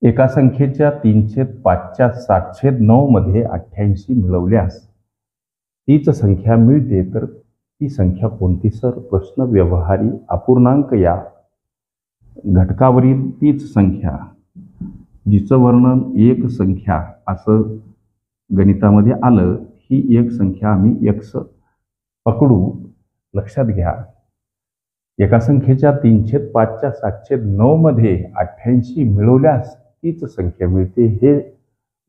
एका संख्येच्या 3/5च्या 7/9 मध्ये 88 मिळवल्यास तीच संख्या मिळते, तर ती संख्या कोणती सर? प्रश्न व्यवहारी अपूर्णांक या घटकावरील तीच संख्या जिचं वर्णन एक संख्या असं गणितामध्ये आलं, ही एक संख्या आम्ही x पकडू. लक्षात घ्या, एका संख्येच्या 3/5च्या 7/9 मध्ये 88 मिळवल्यास तीच संख्या मिळते. हे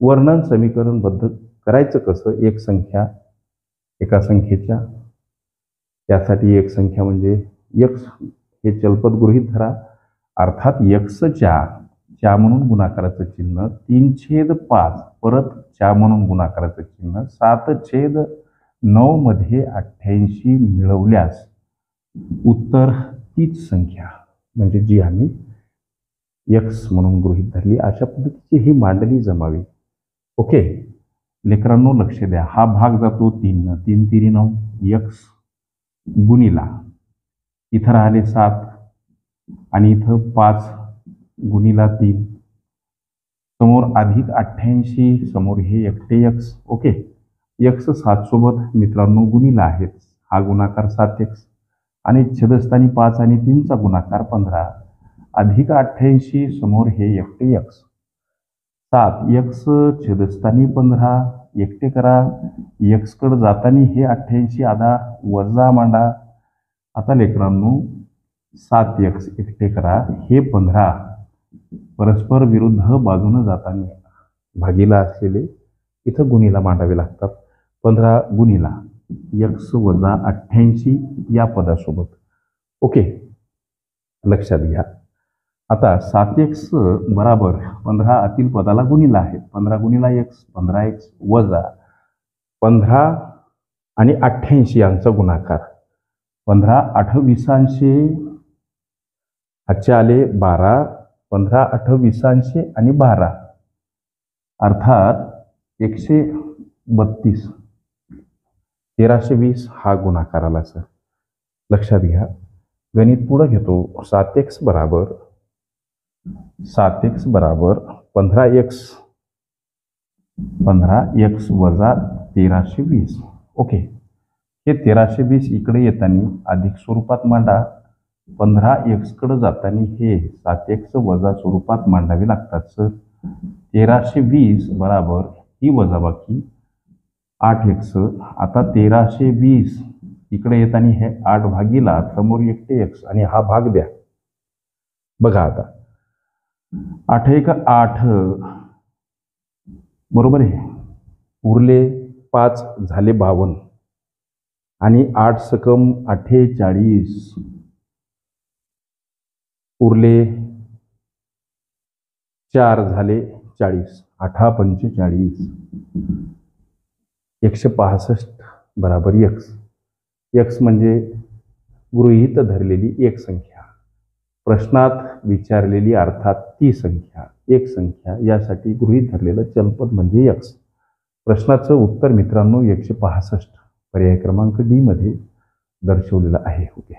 वर्णन समीकरणबद्ध करायचं कसं? एक संख्या एका संख्येच्या, त्यासाठी एक संख्या म्हणजे x हे चलपद गृहीत धरा. अर्थात x च्या म्हणून गुणाकाराचं चिन्ह, 3/5 परत च्या म्हणून गुणाकाराचं चिन्ह, 7/9 मध्ये 88 मिळवल्यास उत्तर तीच संख्या म्हणजे जी आम्ही x म्हणून गृहीत धरली. अशा पद्धतीची ही मांडणी जमावी. ओके लेकरांनो, लक्ष द्या. हा भाग जातो 3 3 3 9 x गुणिला इथं राहिले 7 आणि इथं 5 गुणिला 3 समोर अधिक 88 समोर हे एकटे x. ओके, x 7 सोबत मित्रांनो गुणिला आहेत. हा गुणाकार 7x आणि छेदस्थानी 5 आणि 3चा गुणाकार 15 अधिक 88 समोर हे एकटे x. 7x छेदस्थानी 15 एकटे करा. x कडे जाताना हे 88 आधा वजा मांडा. आता लेकरांनो 7x एकटे करा, हे 15 परस्पर विरुद्ध बाजूने जाताना भागीला असलेले इथं गुणीला मांडावे लागतात. 15 गुणीला x वजा 88 या पदासोबत. ओके लक्षात घ्या. आता 7x बराबर 15 आतील पदाला गुणीला आहे. 15 गुणीला x 15x वजा 15 आणि 88 यांचा गुणाकार 15 8 20 हातचे आले 12. 15 8 20 आणि 12 अर्थात 132. 1320 हा गुणाकार आला सर. लक्षात घ्या. गणित पुढे घेतो. 7x बराबर 15x वजा 1320. ओके, हे 1320 इकडे येताना अधिक स्वरूपात मांडा. 15x कडे जाताना हे 7x वजा स्वरूपात मांडावे लागतात सर. 1320 बराबर ही वजाबाकी 8x. आता 1320 इकडे येताना हे 8 भागीला समोर एकटे x आणि हा भाग द्या. बघा आता 8 1 8 बरोबर आहे. उरले 5 झाले 52 आणि 8 सकम 48 उरले 4 झाले 40. 8 45 165 बराबर x. x म्हणजे गृहीत धरलेली एक संख्या, प्रश्नात विचारलेली अर्थात ती संख्या एक संख्या, यासाठी गृहीत धरलेलं चलपद म्हणजे x. प्रश्नाचं उत्तर मित्रांनो 165 पर्याय क्रमांक डी मध्ये दर्शवलेलं आहे. ओके.